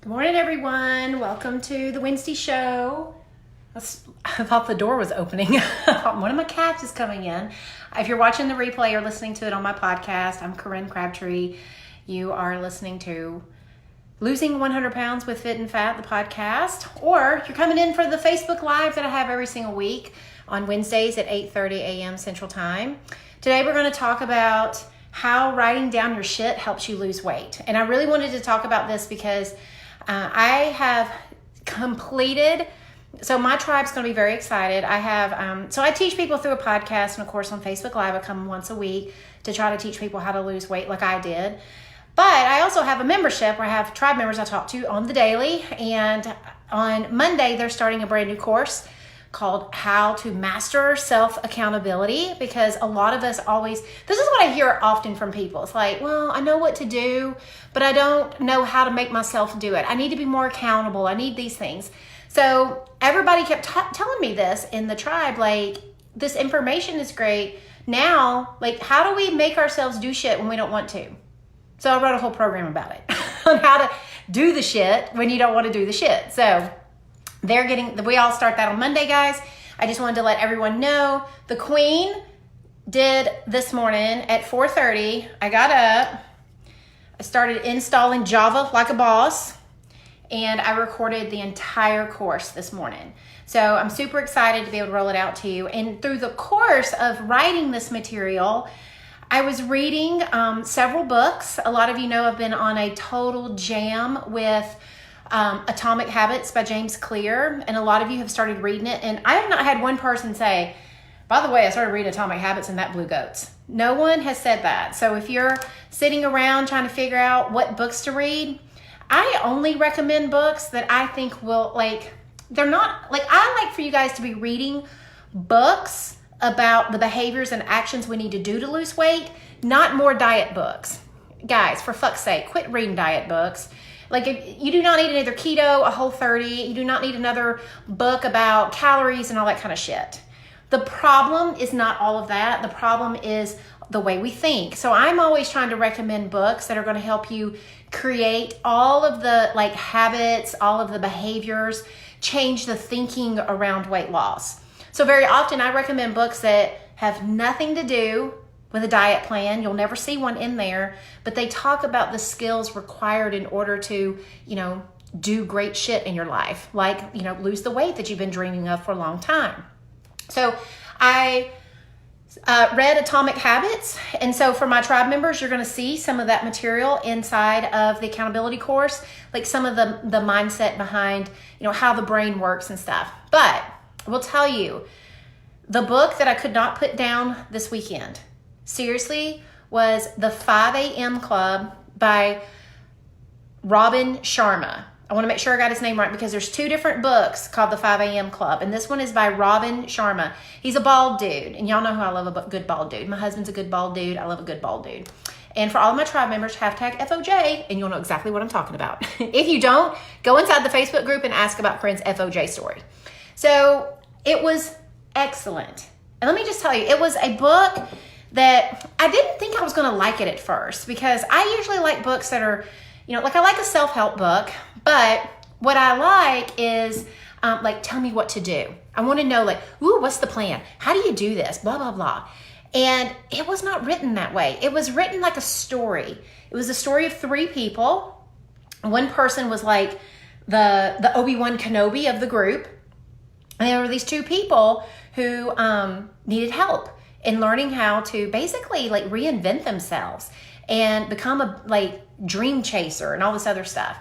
Good morning, everyone. Welcome to the Wednesday show. I thought the door was opening. One of my cats is coming in. If you're watching the replay or listening to it on my podcast, I'm Corinne Crabtree. You are listening to Losing 100 Pounds with Fit and Fat, the podcast, or you're coming in for the Facebook Live that I have every single week on Wednesdays at 8:30 a.m. Central Time. Today we're going to talk about how writing down your shit helps you lose weight. And I really wanted to talk about this because I have completed, so my tribe's going to be very excited. I have, so I teach people through a podcast and of course on Facebook Live. I come once a week to try to teach people how to lose weight like I did. But I also have a membership where I have tribe members I talk to on the daily. And on Monday, they're starting a brand new course called How to Master Self-Accountability, because a lot of us always, this is what I hear often from people. It's like, well, I know what to do, but I don't know how to make myself do it. I need to be more accountable. I need these things. So everybody kept telling me this in the tribe, like, this information is great. Now, like, how do we make ourselves do shit when we don't want to? So I wrote a whole program about it on how to do the shit when you don't want to do the shit. So we all start that on Monday, guys. I just wanted to let everyone know the Queen did this morning at 4:30. I got up, I started installing Java like a boss, and I recorded the entire course this morning. So I'm super excited to be able to roll it out to you. And through the course of writing this material, I was reading several books. A lot of you know I've been on a total jam with Atomic Habits by James Clear, and a lot of you have started reading it. And I have not had one person say, by the way, I started reading Atomic Habits and that blew goats. No one has said that. So if you're sitting around trying to figure out what books to read, I only recommend books that I think will, like, they're not, like, I like for you guys to be reading books about the behaviors and actions we need to do to lose weight, not more diet books. Guys, for fuck's sake, quit reading diet books. Like, if you do not need another keto, a Whole30. You do not need another book about calories and all that kind of shit. The problem is not all of that. The problem is the way we think. So I'm always trying to recommend books that are going to help you create all of the, like, habits, all of the behaviors, change the thinking around weight loss. So very often I recommend books that have nothing to do with a diet plan. You'll never see one in there, but they talk about the skills required in order to, do great shit in your life. Like, lose the weight that you've been dreaming of for a long time. So I read Atomic Habits. And so for my tribe members, you're going to see some of that material inside of the accountability course, like some of the mindset behind, how the brain works and stuff. But I will tell you, the book that I could not put down this weekend, seriously, was The 5 a.m. Club by Robin Sharma. I want to make sure I got his name right because there's two different books called The 5 a.m. Club, and this one is by Robin Sharma. He's a bald dude, and y'all know how I love a good bald dude. My husband's a good bald dude. I love a good bald dude. And for all of my tribe members, hashtag FOJ, and you'll know exactly what I'm talking about. If you don't, go inside the Facebook group and ask about Corinne's FOJ story. So it was excellent. And let me just tell you, it was a book that I didn't think I was going to like it at first, because I usually like books that are, like, I like a self-help book, but what I like is, like, tell me what to do. I want to know, like, ooh, what's the plan? How do you do this? Blah, blah, blah. And it was not written that way. It was written like a story. It was a story of three people. One person was like the Obi-Wan Kenobi of the group. And there were these two people who needed help in learning how to basically, like, reinvent themselves and become a, like, dream chaser and all this other stuff.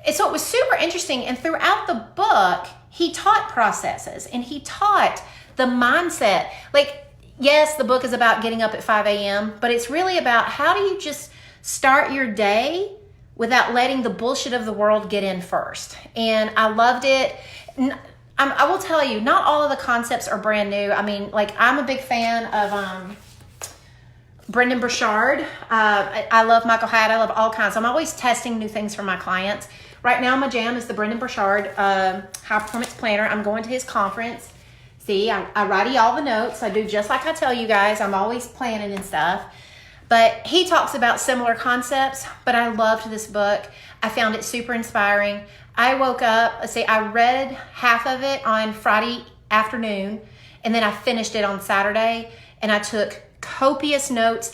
And so it was super interesting. And throughout the book, he taught processes and he taught the mindset. Like, yes, the book is about getting up at 5 a.m., but it's really about how do you just start your day without letting the bullshit of the world get in first. And I loved it. I will tell you, not all of the concepts are brand new. I mean, like, I'm a big fan of Brendon Burchard. I love Michael Hyatt. I love all kinds. I'm always testing new things for my clients. Right now, my jam is the Brendon Burchard High Performance Planner. I'm going to his conference. See, I write all the notes. I do just like I tell you guys. I'm always planning and stuff. But he talks about similar concepts, but I loved this book. I found it super inspiring. I woke up, I read half of it on Friday afternoon, and then I finished it on Saturday, and I took copious notes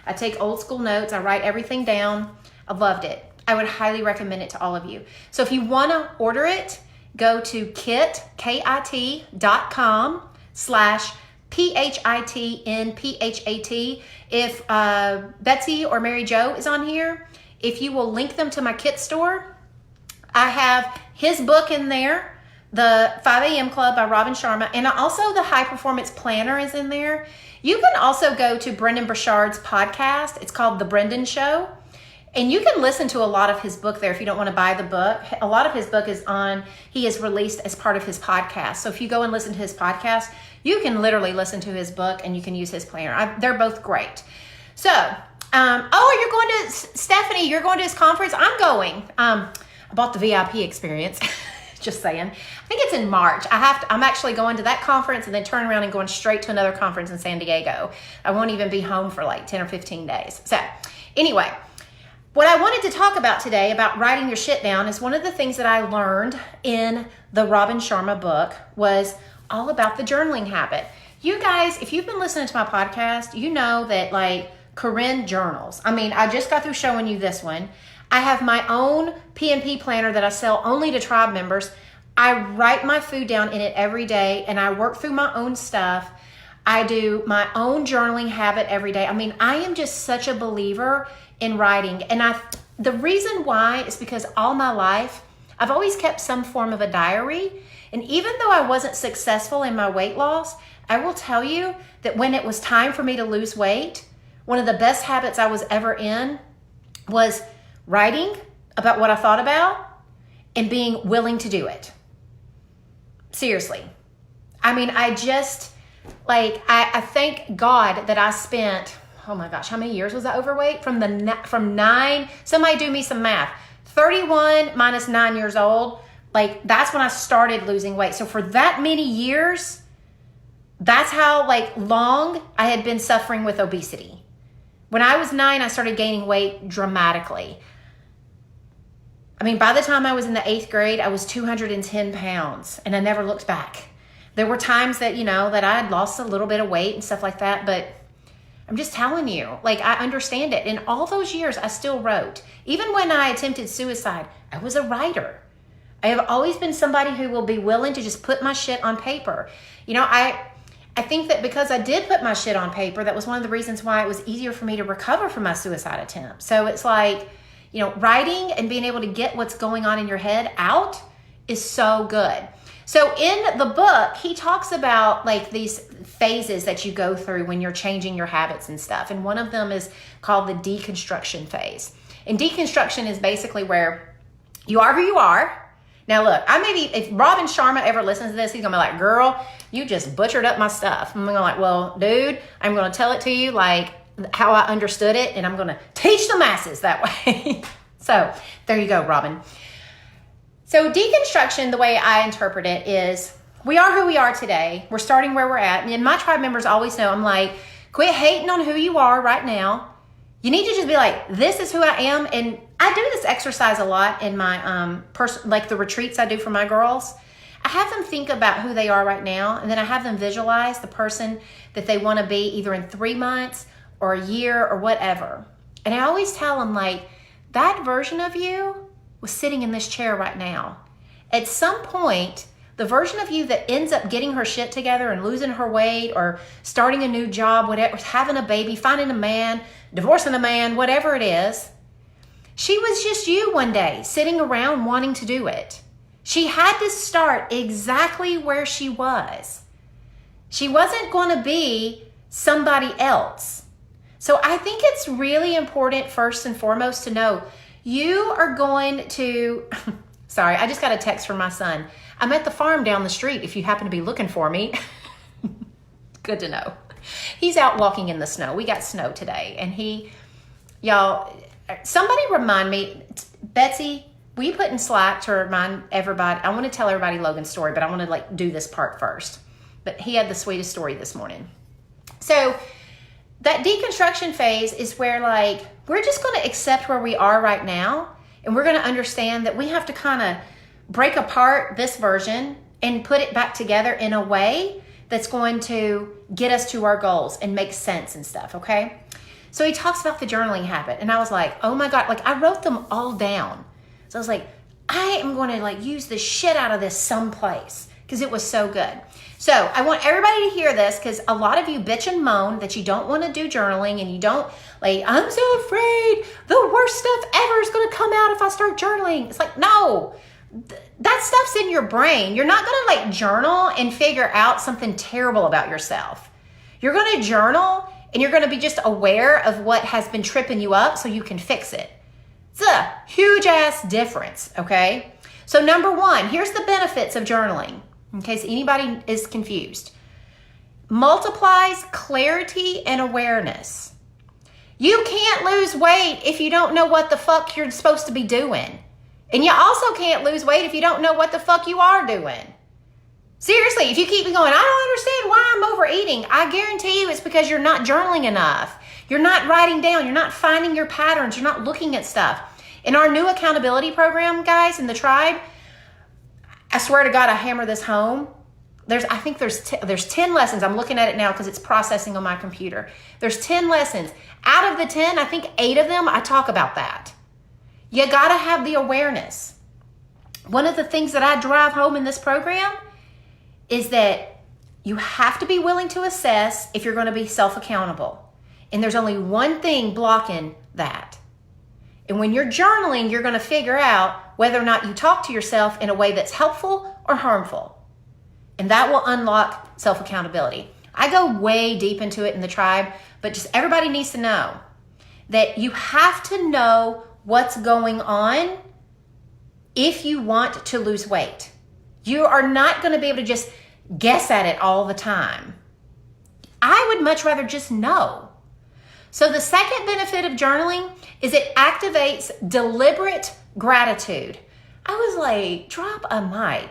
I take old school notes. I write everything down. I loved it. I would highly recommend it to all of you. So if you want to order it, go to kit.com/PHITNPHAT. If Betsy or Mary Jo is on here, if you will link them to my Kit store, I have his book in there, the 5 a.m. Club by Robin Sharma, and also the High Performance Planner is in there. You can also go to Brendan Burchard's podcast. It's called The Brendan Show. And you can listen to a lot of his book there if you don't want to buy the book. A lot of his book he is released as part of his podcast. So if you go and listen to his podcast, you can literally listen to his book and you can use his planner. They're both great. So, you're going to, Stephanie, you're going to his conference? I'm going. I bought the VIP experience. Just saying. I think it's in March. I'm actually going to that conference and then turn around and going straight to another conference in San Diego. I won't even be home for like 10 or 15 days. So anyway, what I wanted to talk about today about writing your shit down is one of the things that I learned in the Robin Sharma book was all about the journaling habit. You guys, if you've been listening to my podcast, you know that like Corinne journals. I mean, I just got through showing you this one. I have my own PNP planner that I sell only to tribe members. I write my food down in it every day and I work through my own stuff. I do my own journaling habit every day. I mean, I am just such a believer in writing. And the reason why is because all my life, I've always kept some form of a diary. And even though I wasn't successful in my weight loss, I will tell you that when it was time for me to lose weight, one of the best habits I was ever in was writing about what I thought about and being willing to do it. Seriously. I mean, I thank God that I spent, oh my gosh, how many years was I overweight? From 9, somebody do me some math, 31 minus 9 years old, like that's when I started losing weight. So for that many years, that's how long I had been suffering with obesity. When I was 9, I started gaining weight dramatically. I mean, by the time I was in the 8th grade, I was 210 pounds and I never looked back. There were times that, that I had lost a little bit of weight and stuff like that, but I'm just telling you, I understand it. In all those years, I still wrote. Even when I attempted suicide, I was a writer. I have always been somebody who will be willing to just put my shit on paper. I think that because I did put my shit on paper, that was one of the reasons why it was easier for me to recover from my suicide attempt. So it's writing and being able to get what's going on in your head out is so good. So in the book, he talks about these phases that you go through when you're changing your habits and stuff. And one of them is called the deconstruction phase. And deconstruction is basically where you are who you are. Now look, if Robin Sharma ever listens to this, he's gonna be like, girl, you just butchered up my stuff. I'm gonna well, dude, I'm gonna tell it to you how I understood it, and I'm gonna teach the masses that way. So there you go, Robin. So deconstruction, the way I interpret it is, we are who we are today. We're starting where we're at. And my tribe members always know, I'm quit hating on who you are right now. You need to just be this is who I am. And I do this exercise a lot in my the retreats I do for my girls. I have them think about who they are right now, and then I have them visualize the person that they want to be either in 3 months or a year or whatever. And I always tell them that version of you was sitting in this chair right now. At some point, the version of you that ends up getting her shit together and losing her weight or starting a new job, whatever, having a baby, finding a man, divorcing a man, whatever it is, she was just you one day sitting around wanting to do it. She had to start exactly where she was. She wasn't going to be somebody else. So I think it's really important, first and foremost, to know you are going to, sorry, I just got a text from my son. I'm at the farm down the street if you happen to be looking for me. Good to know. He's out walking in the snow. We got snow today. And y'all, somebody remind me, Betsy, will you put in Slack to remind everybody? I want to tell everybody Logan's story, but I want to do this part first. But he had the sweetest story this morning. So that deconstruction phase is where we're just going to accept where we are right now, And we're going to understand that we have to kind of break apart this version and put it back together in a way that's going to get us to our goals and make sense and stuff, okay? So he talks about the journaling habit, and I was like, oh my God, like I wrote them all down. So I was like, I am going to like use the shit out of this someplace because it was so good. So I want everybody to hear this because a lot of you bitch and moan that you don't want to do journaling and you don't like, I'm so afraid the worst stuff ever is going to come out if I start journaling. It's like, no, that stuff's in your brain. You're not going to like journal and figure out something terrible about yourself. You're going to journal and you're going to be just aware of what has been tripping you up so you can fix it. It's a huge ass difference, okay? So number one, here's the benefits of journaling, in case anybody is confused. Multiplies clarity and awareness. You can't lose weight if you don't know what the fuck you're supposed to be doing. And you also can't lose weight if you don't know what the fuck you are doing. Seriously, if you keep going, I don't understand why I'm overeating, I guarantee you it's because you're not journaling enough. You're not writing down. You're not finding your patterns. You're not looking at stuff. In our new accountability program, guys, in the tribe, I swear to God, I hammer this home. I think there's 10 lessons. I'm looking at it now because it's processing on my computer. There's 10 lessons. Out of the 10, I think 8 of them, I talk about that. You got to have the awareness. One of the things that I drive home in this program is that you have to be willing to assess if you're going to be self-accountable. And there's only one thing blocking that. And when you're journaling, you're going to figure out whether or not you talk to yourself in a way that's helpful or harmful. And that will unlock self-accountability. I go way deep into it in the tribe, but just everybody needs to know that you have to know what's going on if you want to lose weight. You are not going to be able to just guess at it all the time. I would much rather just know. So the second benefit of journaling is it activates deliberate gratitude. I was like, drop a mic.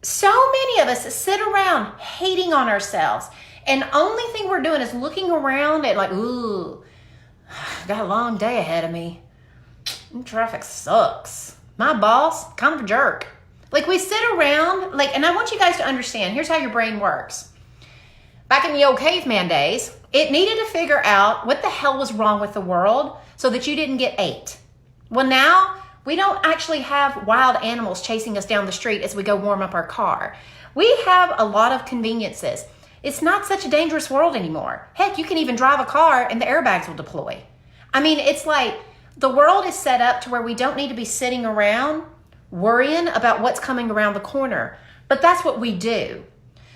So many of us sit around hating on ourselves, and only thing we're doing is looking around at like, ooh, got a long day ahead of me. Traffic sucks. My boss, kind of a jerk. Like we sit around, like, and I want you guys to understand, here's how your brain works. Back in the old caveman days, it needed to figure out what the hell was wrong with the world so that you didn't get ate. Well, now we don't actually have wild animals chasing us down the street as we go warm up our car. We have a lot of conveniences. It's not such a dangerous world anymore. Heck, you can even drive a car and the airbags will deploy. I mean, it's like the world is set up to where we don't need to be sitting around worrying about what's coming around the corner. But that's what we do.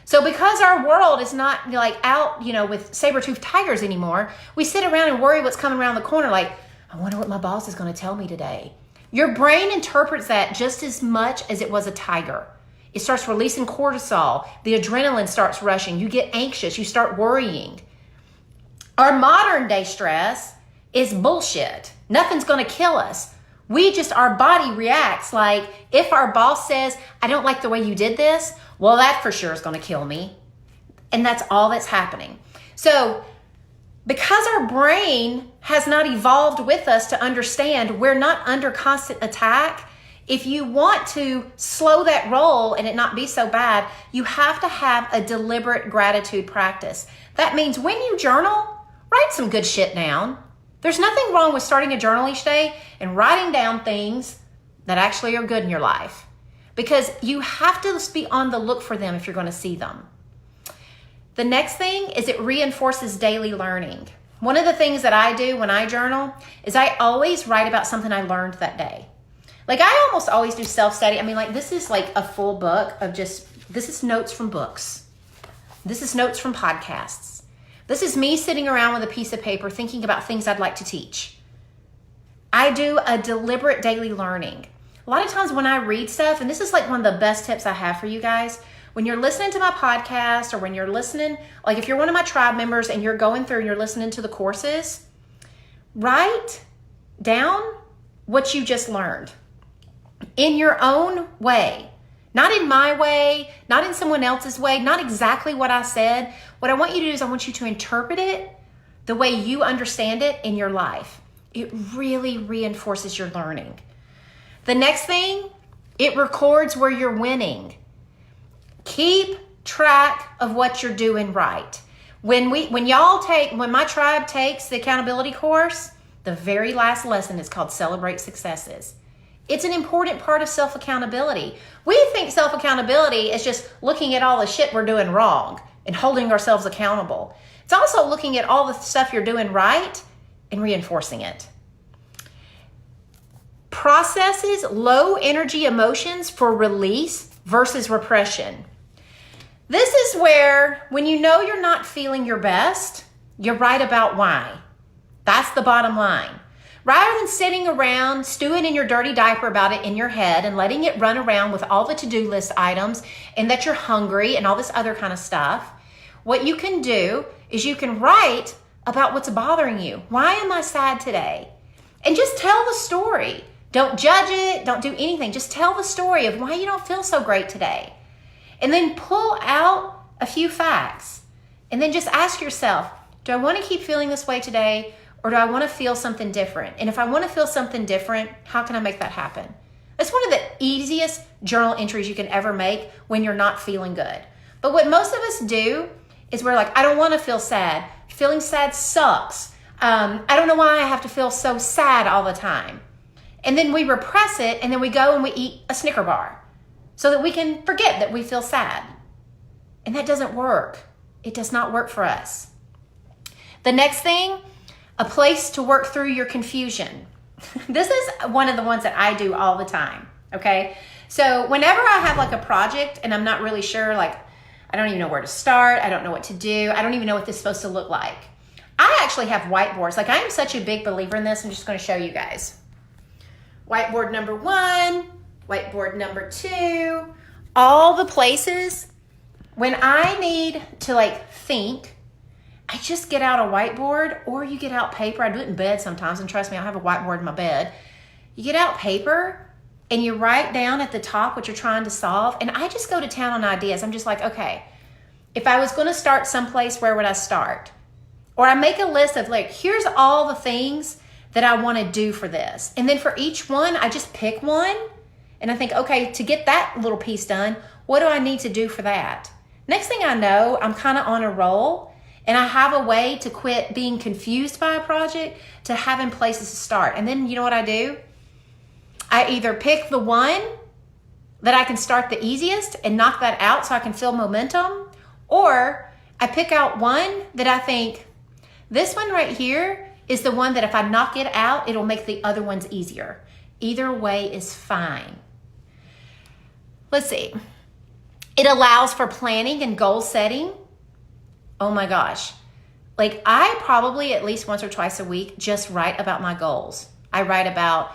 So because our world is not like out, with saber-toothed tigers anymore, we sit around and worry what's coming around the corner. Like, I wonder what my boss is going to tell me today. Your brain interprets that just as much as it was a tiger. It starts releasing cortisol. The adrenaline starts rushing. You get anxious. You start worrying. Our modern day stress is bullshit. Nothing's going to kill us. Our body reacts like if our boss says, I don't like the way you did this, well, that for sure is going to kill me. And that's all that's happening. So because our brain has not evolved with us to understand we're not under constant attack, if you want to slow that roll and it not be so bad, you have to have a deliberate gratitude practice. That means when you journal, write some good shit down. There's nothing wrong with starting a journal each day and writing down things that actually are good in your life, because you have to be on the look for them if you're going to see them. The next thing is it reinforces daily learning. One of the things that I do when I journal is I always write about something I learned that day. Like I almost always do self-study. I mean, like this is like a full book of this is notes from books. This is notes from podcasts. This is me sitting around with a piece of paper thinking about things I'd like to teach. I do a deliberate daily learning. A lot of times when I read stuff, and this is like one of the best tips I have for you guys, when you're listening to my podcast or when you're listening, like if you're one of my tribe members and you're going through and you're listening to the courses, write down what you just learned in your own way. Not in my way, not in someone else's way, not exactly what I said. What I want you to do is I want you to interpret it the way you understand it in your life. It really reinforces your learning. The next thing, it records where you're winning. Keep track of what you're doing right. When my tribe takes the accountability course, the very last lesson is called Celebrate Successes. It's an important part of self-accountability. We think self-accountability is just looking at all the shit we're doing wrong and holding ourselves accountable. It's also looking at all the stuff you're doing right and reinforcing it. Processes low energy emotions for release versus repression. This is where, when you know you're not feeling your best, you're right about why. That's the bottom line. Rather than sitting around stewing in your dirty diaper about it in your head and letting it run around with all the to-do list items and that you're hungry and all this other kind of stuff, what you can do is you can write about what's bothering you. Why am I sad today? And just tell the story. Don't judge it. Don't do anything. Just tell the story of why you don't feel so great today. And then pull out a few facts. And then just ask yourself, do I want to keep feeling this way today? Or do I want to feel something different? And if I want to feel something different, how can I make that happen? That's one of the easiest journal entries you can ever make when you're not feeling good. But what most of us do is we're like, I don't want to feel sad. Feeling sad sucks. I don't know why I have to feel so sad all the time. And then we repress it, and then we go and we eat a Snicker bar so that we can forget that we feel sad. And that doesn't work. It does not work for us. The next thing, a place to work through your confusion. This is one of the ones that I do all the time, okay? So whenever I have like a project and I'm not really sure, like I don't even know where to start, I don't know what to do, I don't even know what this is supposed to look like. I actually have whiteboards. Like I am such a big believer in this, I'm just gonna show you guys. Whiteboard number 1, whiteboard number 2, all the places when I need to like think, I just get out a whiteboard, or you get out paper. I do it in bed sometimes, and trust me, I have a whiteboard in my bed. You get out paper and you write down at the top what you're trying to solve. And I just go to town on ideas. I'm just like, okay, if I was going to start someplace, where would I start? Or I make a list of like, here's all the things that I want to do for this. And then for each one, I just pick one and I think, okay, to get that little piece done, what do I need to do for that? Next thing I know, I'm kind of on a roll. And I have a way to quit being confused by a project to having places to start. And then you know what I do? I either pick the one that I can start the easiest and knock that out so I can feel momentum, or I pick out one that I think, this one right here is the one that if I knock it out, it'll make the other ones easier. Either way is fine. Let's see. It allows for planning and goal setting. Oh my gosh. Like I probably at least once or twice a week just write about my goals. I write about,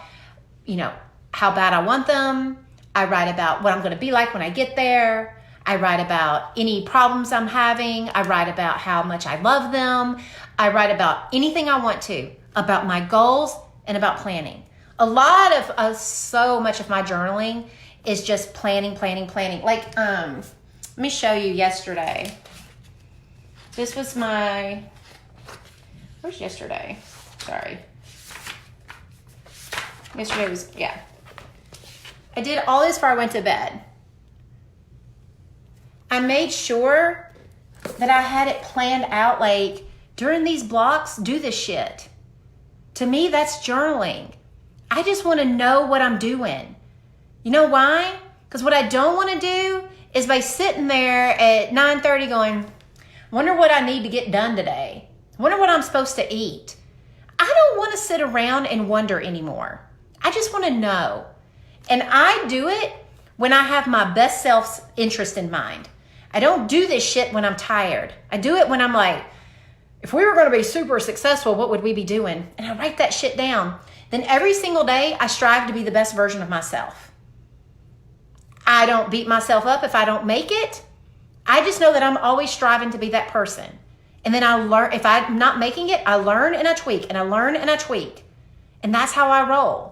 how bad I want them. I write about what I'm going to be like when I get there. I write about any problems I'm having. I write about how much I love them. I write about anything I want to, about my goals and about planning. A lot of so much of my journaling is just planning. Like, let me show you yesterday. This was where's yesterday? Sorry. Yesterday was, I did all this before I went to bed. I made sure that I had it planned out, like, during these blocks, do this shit. To me, that's journaling. I just want to know what I'm doing. You know why? Because what I don't want to do is by sitting there at 9:30 going, wonder what I need to get done today. Wonder what I'm supposed to eat. I don't want to sit around and wonder anymore. I just want to know. And I do it when I have my best self's interest in mind. I don't do this shit when I'm tired. I do it when I'm like, if we were going to be super successful, what would we be doing? And I write that shit down. Then every single day, I strive to be the best version of myself. I don't beat myself up if I don't make it. I just know that I'm always striving to be that person. And then I learn, if I'm not making it, I learn and I tweak, and I learn and I tweak. And that's how I roll.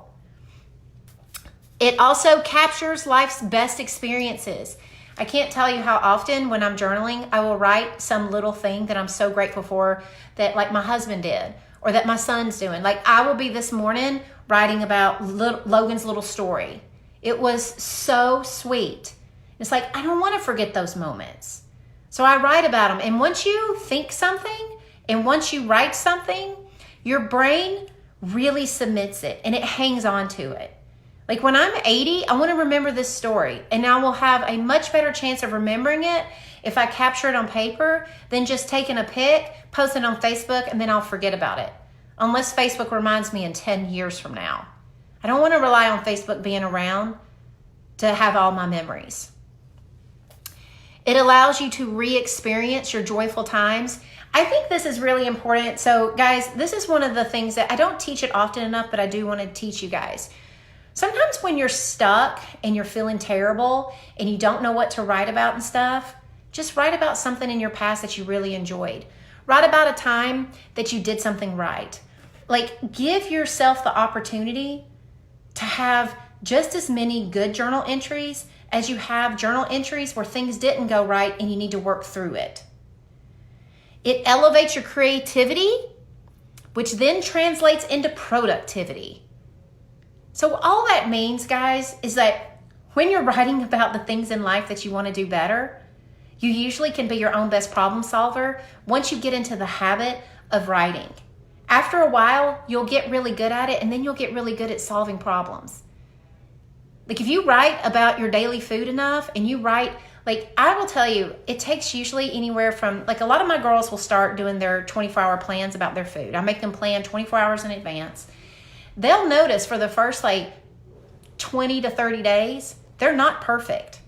It also captures life's best experiences. I can't tell you how often when I'm journaling, I will write some little thing that I'm so grateful for that like my husband did or that my son's doing. Like I will be this morning writing about Logan's little story. It was so sweet. It's like, I don't want to forget those moments. So I write about them. And once you think something and once you write something, your brain really submits it and it hangs on to it. Like when I'm 80, I want to remember this story, and I will have a much better chance of remembering it if I capture it on paper than just taking a pic, posting it on Facebook, and then I'll forget about it. Unless Facebook reminds me in 10 years from now. I don't want to rely on Facebook being around to have all my memories. It allows you to re-experience your joyful times. I think this is really important. So guys, this is one of the things that I don't teach it often enough, but I do want to teach you guys. Sometimes when you're stuck and you're feeling terrible and you don't know what to write about and stuff, just write about something in your past that you really enjoyed. Write about a time that you did something right. Like, give yourself the opportunity to have just as many good journal entries as you have journal entries where things didn't go right and you need to work through it. It elevates your creativity, which then translates into productivity. So all that means, guys, is that when you're writing about the things in life that you want to do better, you usually can be your own best problem solver once you get into the habit of writing. After a while, you'll get really good at it, and then you'll get really good at solving problems. Like if you write about your daily food enough and you write, like I will tell you, it takes usually anywhere from, like a lot of my girls will start doing their 24-hour plans about their food. I make them plan 24 hours in advance. They'll notice for the first 20 to 30 days, they're not perfect.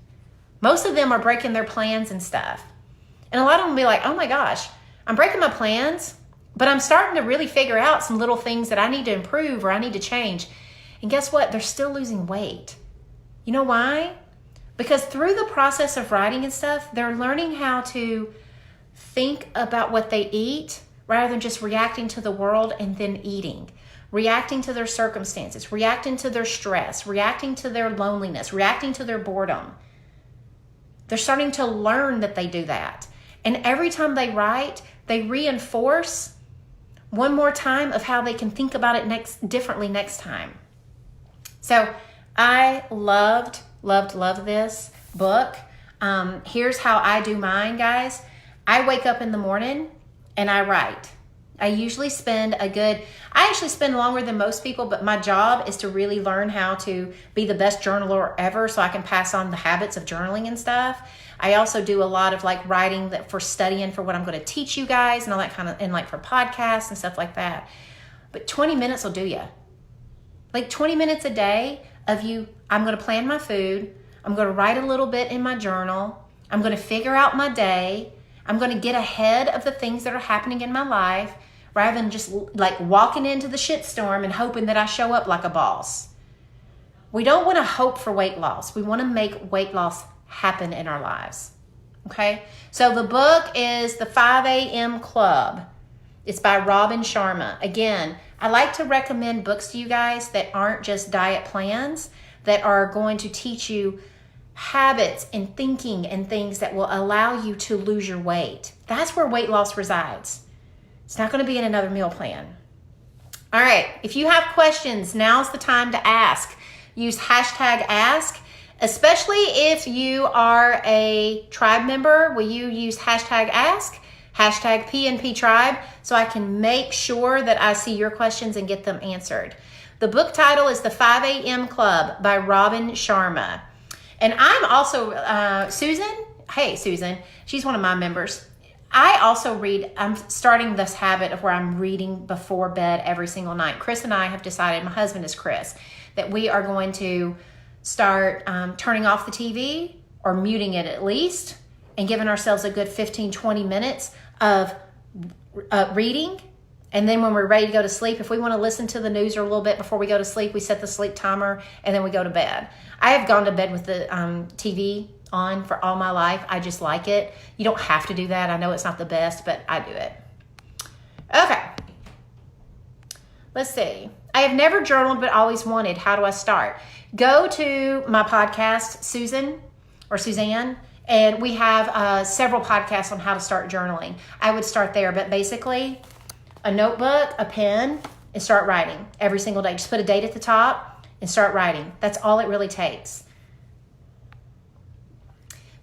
Most of them are breaking their plans and stuff. And a lot of them will be like, oh my gosh, I'm breaking my plans, but I'm starting to really figure out some little things that I need to improve or I need to change. And guess what? They're still losing weight. You know why? Because through the process of writing and stuff, they're learning how to think about what they eat rather than just reacting to the world and then eating. Reacting to their circumstances, reacting to their stress, reacting to their loneliness, reacting to their boredom. They're starting to learn that they do that. And every time they write, they reinforce one more time of how they can think about it differently next time. So I loved this book. Here's how I do mine, guys. I wake up in the morning and I write. I usually I actually spend longer than most people, but my job is to really learn how to be the best journaler ever so I can pass on the habits of journaling and stuff. I also do a lot of writing that for studying for what I'm going to teach you guys and all that kind of, and for podcasts and stuff like that. But 20 minutes will do you. 20 minutes a day of you, I'm going to plan my food. I'm going to write a little bit in my journal. I'm going to figure out my day. I'm going to get ahead of the things that are happening in my life rather than just walking into the shitstorm and hoping that I show up like a boss. We don't want to hope for weight loss. We want to make weight loss happen in our lives. Okay? So the book is The 5 a.m. Club. It's by Robin Sharma. Again, I like to recommend books to you guys that aren't just diet plans, that are going to teach you habits and thinking and things that will allow you to lose your weight. That's where weight loss resides. It's not going to be in another meal plan. All right, if you have questions, now's the time to ask. Use #ask, especially if you are a tribe member. Will you use #ask, #PNP tribe, so I can make sure that I see your questions and get them answered. The book title is The 5 a.m. Club by Robin Sharma. And I'm also, Susan, hey Susan, she's one of my members. I also read, I'm starting this habit of where I'm reading before bed every single night. Chris and I have decided, my husband is Chris, that we are going to start turning off the TV or muting it at least and giving ourselves a good 15-20 minutes of reading. And then when we're ready to go to sleep, if we want to listen to the news or a little bit before we go to sleep, we set the sleep timer and then we go to bed. I have gone to bed with the TV on for all my life. I just like it. You don't have to do that. I know it's not the best, but I do it. Okay. Let's see. I have never journaled, but always wanted. How do I start? Go to my podcast, Suzanne, and we have several podcasts on how to start journaling. I would start there, but basically a notebook, a pen, and start writing every single day. Just put a date at the top and start writing. That's all it really takes.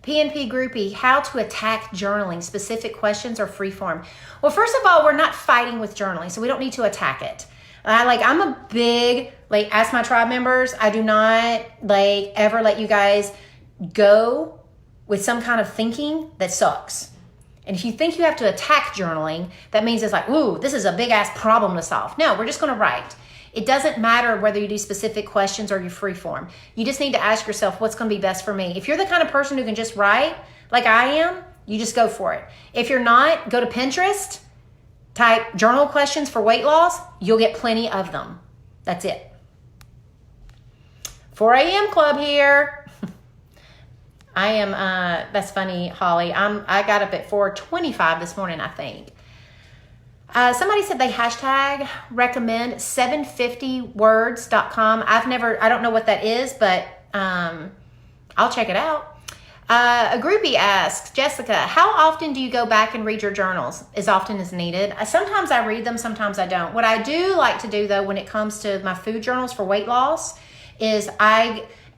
PNP groupie, how to attack journaling, specific questions or free form. Well, first of all, we're not fighting with journaling, so we don't need to attack it. I'm a big, ask my tribe members, I do not ever let you guys go with some kind of thinking that sucks. And if you think you have to attack journaling, that means it's ooh, this is a big ass problem to solve. No, we're just going to write. It doesn't matter whether you do specific questions or you free form. You just need to ask yourself what's going to be best for me. If you're the kind of person who can just write like I am, you just go for it. If you're not, go to Pinterest, type journal questions for weight loss. You'll get plenty of them. That's it. 4 a.m. club here. I am, that's funny, Holly. I got up at 4:25 this morning, I think. Somebody said they hashtag recommend 750words.com. I don't know what that is, but I'll check it out. A groupie asks, Jessica, how often do you go back and read your journals? As often as needed. Sometimes I read them, sometimes I don't. What I do like to do, though, when it comes to my food journals for weight loss is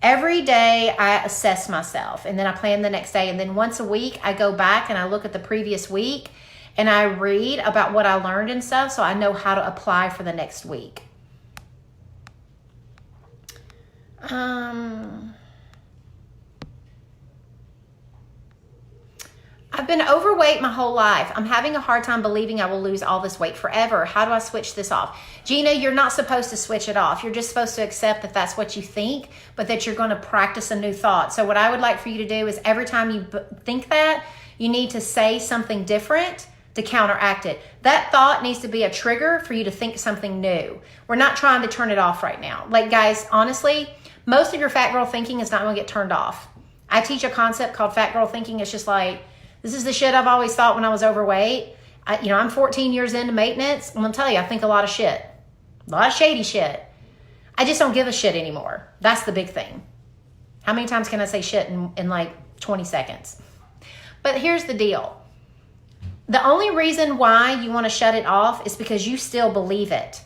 every day I assess myself, and then I plan the next day. And then once a week, I go back and I look at the previous week and I read about what I learned and stuff, so I know how to apply for the next week. I've been overweight my whole life. I'm having a hard time believing I will lose all this weight forever. How do I switch this off? Gina, you're not supposed to switch it off. You're just supposed to accept that that's what you think, but that you're going to practice a new thought. So what I would like for you to do is every time you think that, you need to say something different to counteract it. That thought needs to be a trigger for you to think something new. We're not trying to turn it off right now. Guys, honestly, most of your fat girl thinking is not going to get turned off. I teach a concept called fat girl thinking. It's just this is the shit I've always thought when I was overweight. I'm 14 years into maintenance. I'm going to tell you, I think a lot of shit. A lot of shady shit. I just don't give a shit anymore. That's the big thing. How many times can I say shit in 20 seconds? But here's the deal. The only reason why you want to shut it off is because you still believe it.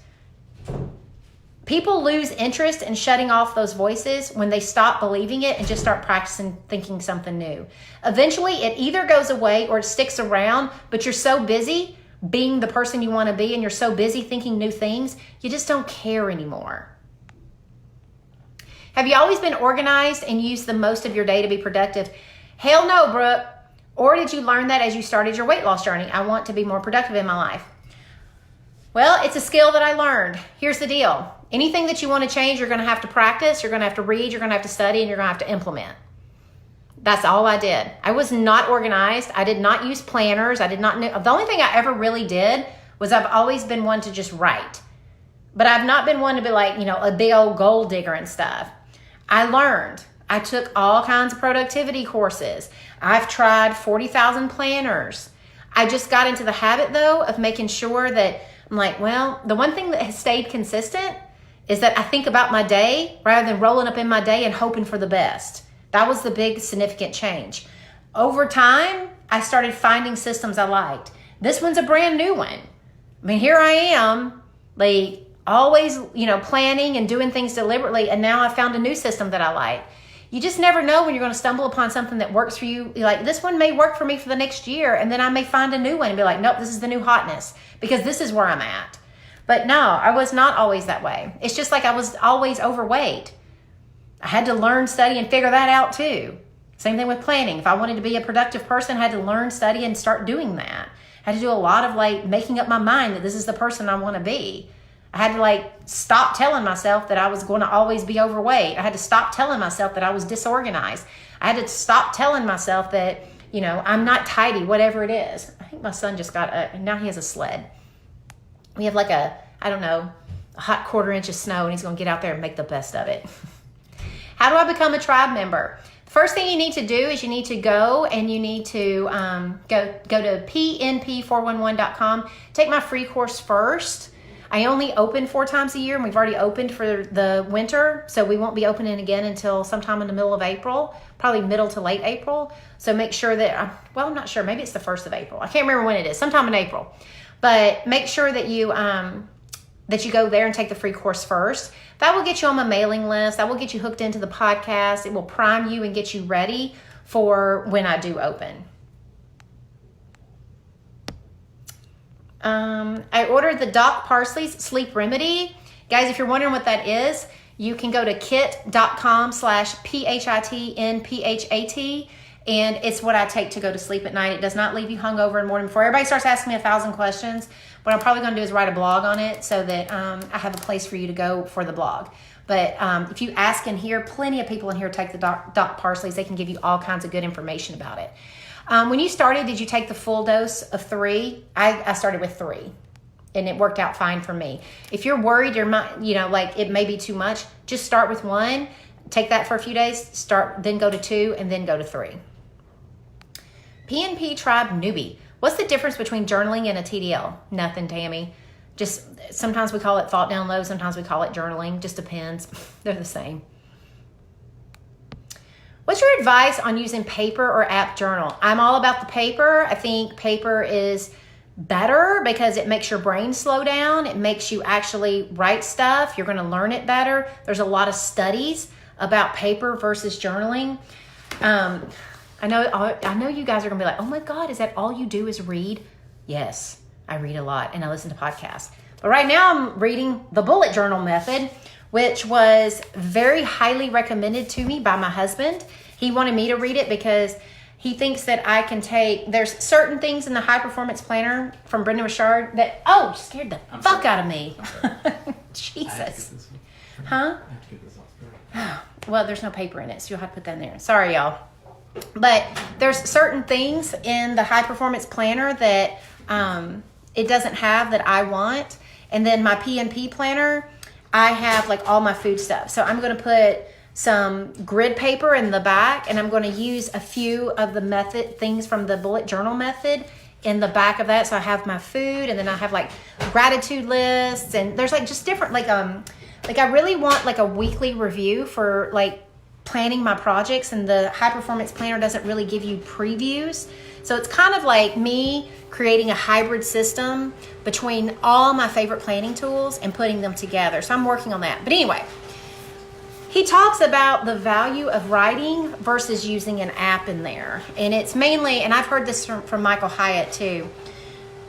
People lose interest in shutting off those voices when they stop believing it and just start practicing thinking something new. Eventually, it either goes away or it sticks around, but you're so busy being the person you want to be and you're so busy thinking new things, you just don't care anymore. Have you always been organized and used the most of your day to be productive? Hell no, Brooke. Or did you learn that as you started your weight loss journey? I want to be more productive in my life. Well, it's a skill that I learned. Here's the deal. Anything that you want to change, you're going to have to practice, you're going to have to read, you're going to have to study, and you're going to have to implement. That's all I did. I was not organized. I did not use planners. I did not know. The only thing I ever really did was I've always been one to just write. But I've not been one to be a big old gold digger and stuff. I learned. I took all kinds of productivity courses. I've tried 40,000 planners. I just got into the habit, though, of making sure that I'm the one thing that has stayed consistent is that I think about my day rather than rolling up in my day and hoping for the best. That was the big significant change. Over time, I started finding systems I liked. This one's a brand new one. Here I am, always, planning and doing things deliberately, and now I found a new system that I like. You just never know when you're going to stumble upon something that works for you. This one may work for me for the next year, and then I may find a new one and be nope, this is the new hotness because this is where I'm at. But no, I was not always that way. It's just I was always overweight. I had to learn, study, and figure that out too. Same thing with planning. If I wanted to be a productive person, I had to learn, study, and start doing that. I had to do a lot of making up my mind that this is the person I want to be. I had to stop telling myself that I was going to always be overweight. I had to stop telling myself that I was disorganized. I had to stop telling myself that, I'm not tidy, whatever it is. I think my son just now he has a sled. We have a hot 1/4 inch of snow, and he's going to get out there and make the best of it. How do I become a tribe member? First thing you need to do is you need to go and you need to go to pnp411.com. Take my free course first. I only open 4 times a year, and we've already opened for the winter, so we won't be opening again until sometime in the middle of April, probably middle to late April. So make sure that, I'm not sure, maybe it's the 1st of April. I can't remember when it is, sometime in April. But make sure that you that you go there and take the free course first. That will get you on my mailing list. That will get you hooked into the podcast. It will prime you and get you ready for when I do open. I ordered the Doc Parsley's Sleep Remedy. Guys, if you're wondering what that is, you can go to kit.com/PHITNPHAT, and it's what I take to go to sleep at night. It does not leave you hungover in the morning before. Everybody starts asking me 1,000 questions. What I'm probably going to do is write a blog on it so that I have a place for you to go for the blog. But if you ask in here, plenty of people in here take the Doc Parsley's. They can give you all kinds of good information about it. When you started, did you take the full dose of 3? I started with 3, and it worked out fine for me. If you're worried, like it may be too much, just start with 1. Take that for a few days. Then go to 2, and then go to 3. PNP Tribe newbie. What's the difference between journaling and a TDL? Nothing, Tammy. Just sometimes we call it thought download. Sometimes we call it journaling. Just depends. They're the same. What's your advice on using paper or app journal? I'm all about the paper. I think paper is better because it makes your brain slow down. It makes you actually write stuff. You're going to learn it better. There's a lot of studies about paper versus journaling. I know you guys are going to be like, oh my God, is that all you do is read? Yes, I read a lot and I listen to podcasts. But right now I'm reading the bullet journal method, which was very highly recommended to me by my husband. He wanted me to read it because he thinks that I can there's certain things in the High Performance Planner from Brendon Burchard that, scared the fuck out of me. Jesus. Huh? Well, there's no paper in it, so you'll have to put that in there. Sorry, y'all. But there's certain things in the High Performance Planner that it doesn't have that I want. And then my PNP planner, I have like all my food stuff. So I'm going to put some grid paper in the back, and I'm going to use a few of the things from the bullet journal method in the back of that. So I have my food, and then I have like gratitude lists, and there's like just different, like I really want like a weekly review for like planning my projects, and the High Performance Planner doesn't really give you previews. So it's kind of like me creating a hybrid system between all my favorite planning tools and putting them together. So I'm working on that. But anyway, he talks about the value of writing versus using an app in there. And it's mainly, and I've heard this from Michael Hyatt too,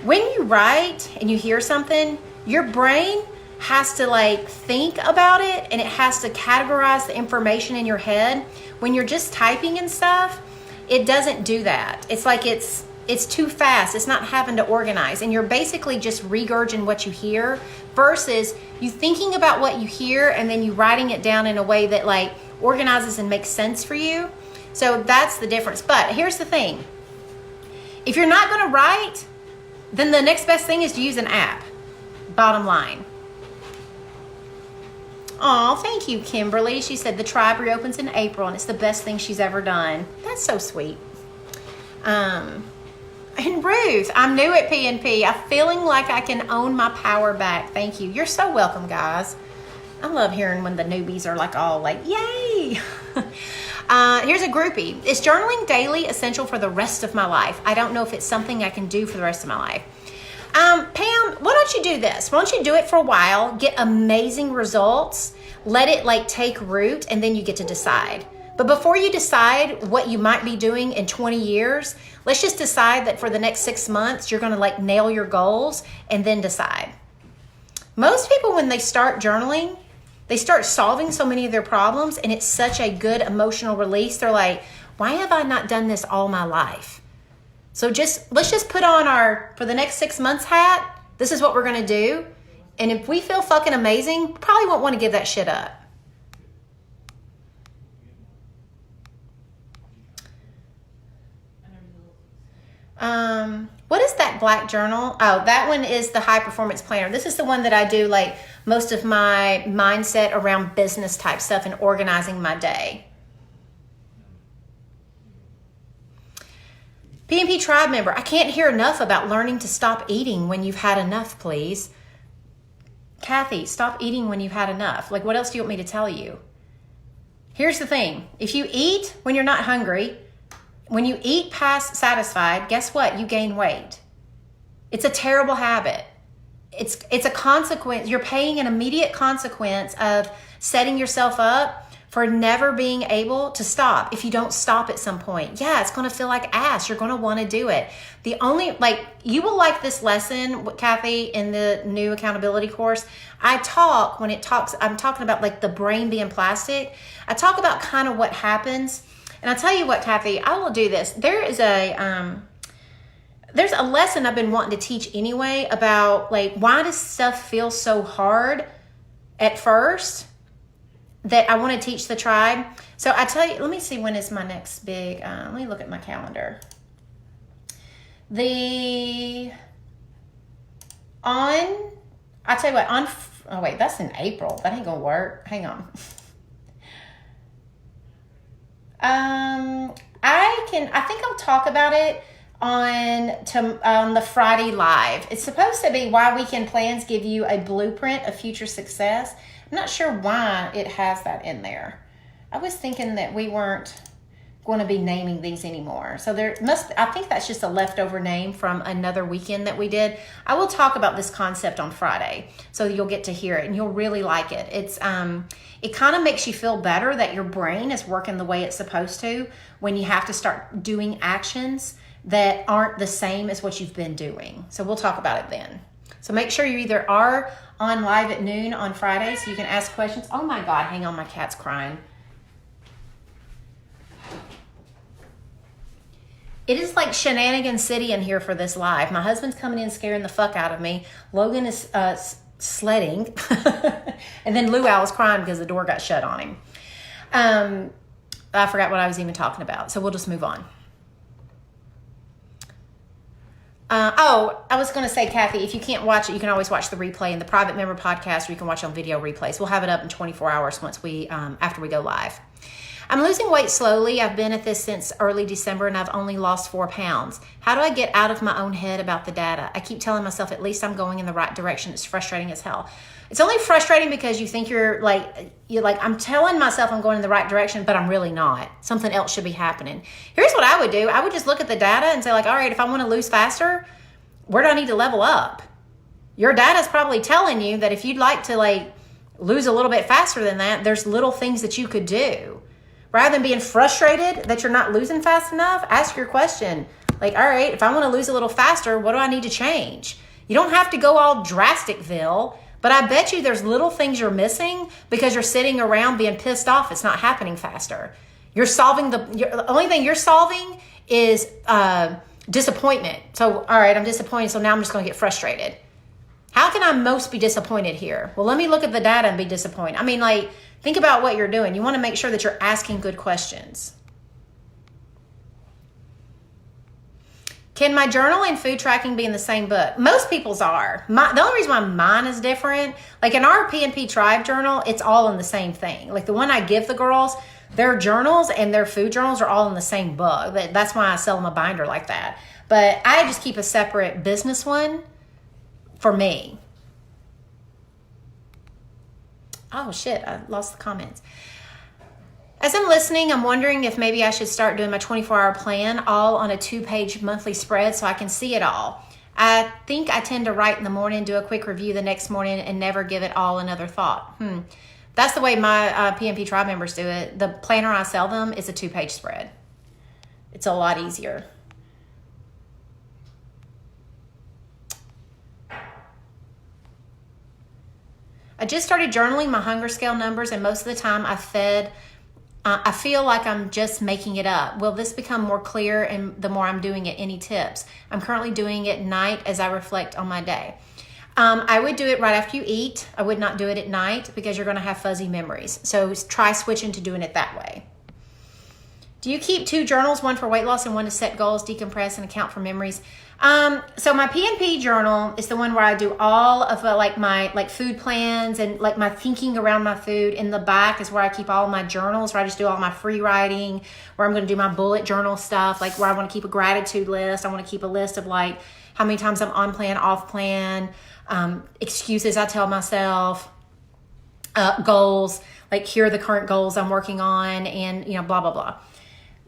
when you write and you hear something, your brain has to like think about it, and it has to categorize the information in your head. When you're just typing and stuff, it doesn't do that. It's like it's too fast. It's not having to organize, and you're basically just regurgitating what you hear versus you thinking about what you hear and then you writing it down in a way that like organizes and makes sense for you. So that's the difference. But here's the thing. If you're not going to write, then the next best thing is to use an app. Bottom line. Oh, thank you, Kimberly. She said the tribe reopens in April, and it's the best thing she's ever done. That's so sweet. And Ruth, I'm new at PNP. I'm feeling like I can own my power back. Thank you. You're so welcome, guys. I love hearing when the newbies are like all like, yay. Here's a groupie. Is journaling daily essential for the rest of my life? I don't know if it's something I can do for the rest of my life. Pam, why don't you do this? Why don't you do it for a while, get amazing results, let it like take root, and then you get to decide. But before you decide what you might be doing in 20 years, let's just decide that for the next 6 months, you're going to like nail your goals and then decide. Most people, when they start journaling, they start solving so many of their problems, and it's such a good emotional release. They're like, why have I not done this all my life? So let's just put on our, for the next 6 months hat, this is what we're going to do. And if we feel fucking amazing, probably won't want to give that shit up. What is that black journal? Oh, that one is the High Performance Planner. This is the one that I do like most of my mindset around business type stuff and organizing my day. PNP Tribe member, I can't hear enough about learning to stop eating when you've had enough, please. Kathy, stop eating when you've had enough. Like, what else do you want me to tell you? Here's the thing. If you eat when you're not hungry, when you eat past satisfied, guess what? You gain weight. It's a terrible habit. it's a consequence. You're paying an immediate consequence of setting yourself up for never being able to stop. If you don't stop at some point, yeah, it's going to feel like ass. You're going to want to do it. The only, like, you will like this lesson, Kathy, in the new accountability course. I'm talking about like the brain being plastic. I talk about kind of what happens. And I tell you what, Kathy, I will do this. There's a lesson I've been wanting to teach anyway about, like, why does stuff feel so hard at first, that I want to teach the tribe. So I tell you, let me see when is my next big, let me look at my calendar. I tell you what, oh wait, that's in April. That ain't gonna work. Hang on. I think I'll talk about it on the Friday Live. It's supposed to be why weekend plans give you a blueprint of future success. I'm not sure why it has that in there. I was thinking that we weren't going to be naming these anymore. So I think that's just a leftover name from another weekend that we did. I will talk about this concept on Friday, so you'll get to hear it and you'll really like it. It kind of makes you feel better that your brain is working the way it's supposed to when you have to start doing actions that aren't the same as what you've been doing. So we'll talk about it then. So make sure you either are on live at noon on Friday so you can ask questions. Oh my God, hang on, my cat's crying. It is like shenanigan city in here for this live. My husband's coming in scaring the fuck out of me. Logan is sledding. And then Luau is crying because the door got shut on him. I forgot what I was even talking about. So we'll just move on. I was going to say, Kathy, if you can't watch it, you can always watch the replay in the private member podcast, or you can watch it on video replays. We'll have it up in 24 hours after we go live. I'm losing weight slowly. I've been at this since early December and I've only lost 4 pounds. How do I get out of my own head about the data? I keep telling myself at least I'm going in the right direction. It's frustrating as hell. It's only frustrating because you think you're like, I'm telling myself I'm going in the right direction, but I'm really not. Something else should be happening. Here's what I would do. I would just look at the data and say, like, all right, if I want to lose faster, where do I need to level up? Your data is probably telling you that if you'd like to lose a little bit faster than that, there's little things that you could do. Rather than being frustrated that you're not losing fast enough, ask your question. Like, all right, if I want to lose a little faster, what do I need to change? You don't have to go all drasticville, but I bet you there's little things you're missing because you're sitting around being pissed off it's not happening faster. The only thing you're solving is disappointment. So, all right, I'm disappointed, so now I'm just going to get frustrated. How can I most be disappointed here? Well, let me look at the data and be disappointed. I mean, think about what you're doing. You want to make sure that you're asking good questions. Can my journal and food tracking be in the same book? Most people's are. The only reason why mine is different, like in our PNP Tribe journal, it's all in the same thing. Like the one I give the girls, their journals and their food journals are all in the same book. That's why I sell them a binder like that. But I just keep a separate business one for me. Oh shit, I lost the comments. As I'm listening, I'm wondering if maybe I should start doing my 24-hour plan all on a 2-page monthly spread so I can see it all. I think I tend to write in the morning, do a quick review the next morning, and never give it all another thought. That's the way my PNP Tribe members do it. The planner I sell them is a 2-page spread. It's a lot easier. I just started journaling my hunger scale numbers, and most of the time I feel like I'm just making it up. Will this become more clear and the more I'm doing it? Any tips? I'm currently doing it at night as I reflect on my day. I would do it right after you eat. I would not do it at night because you're going to have fuzzy memories. So try switching to doing it that way. Do you keep 2 journals, one for weight loss and one to set goals, decompress, and account for memories? So my PNP journal is the one where I do all of my food plans and my thinking around my food. In the back is where I keep all my journals, where I just do all my free writing, where I'm going to do my bullet journal stuff, where I want to keep a gratitude list. I want to keep a list of how many times I'm on plan, off plan, excuses I tell myself, goals, here are the current goals I'm working on, and blah, blah, blah.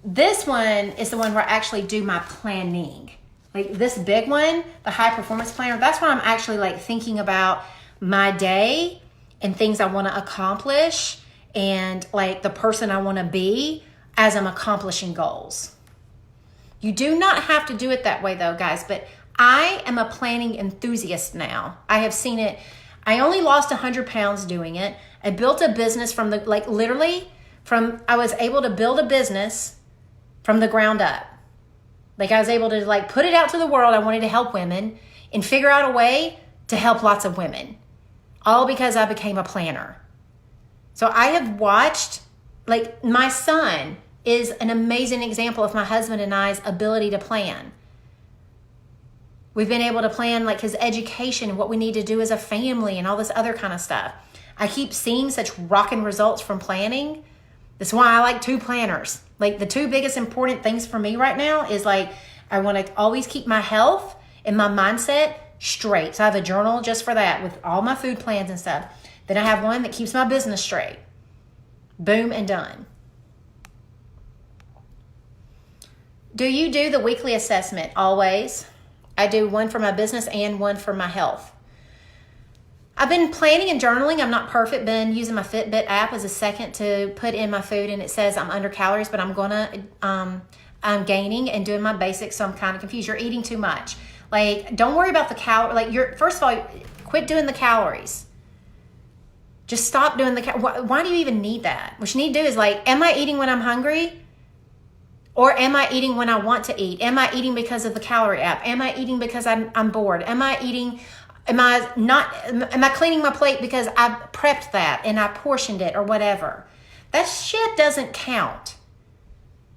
This one is the one where I actually do my planning. like this big one, the high performance planner, that's when I'm actually like thinking about my day and things I want to accomplish and like the person I want to be as I'm accomplishing goals. You do not have to do it that way though, guys, but I am a planning enthusiast now. I have seen it. I only lost 100 pounds doing it. I built a business from the, like literally from, I was able to build a business from the ground up. Like I was able to like put it out to the world. I wanted to help women and figure out a way to help lots of women. All because I became a planner. So I have watched, like my son is an amazing example of my husband and I's ability to plan. We've been able to plan like his education and what we need to do as a family and all this other kind of stuff. I keep seeing such rocking results from planning. That's why I like 2 planners. Like the 2 biggest important things for me right now is like, I want to always keep my health and my mindset straight. So I have a journal just for that with all my food plans and stuff. Then I have one that keeps my business straight. Boom and done. Do you do the weekly assessment? Always. I do one for my business and one for my health. I've been planning and journaling. I'm not perfect. Been using my Fitbit app as a second to put in my food, and it says I'm under calories, but I'm gaining and doing my basics, so I'm kind of confused. You're eating too much. Like, don't worry about the first of all, quit doing the calories. Just stop doing why do you even need that? What you need to do is like, am I eating when I'm hungry? Or am I eating when I want to eat? Am I eating because of the calorie app? Am I eating because I'm bored? Am I cleaning my plate because I prepped that and I portioned it or whatever? That shit doesn't count.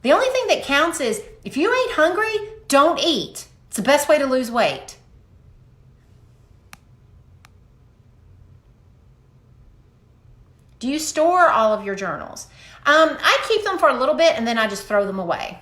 The only thing that counts is if you ain't hungry, don't eat. It's the best way to lose weight. Do you store all of your journals? I keep them for a little bit and then I just throw them away.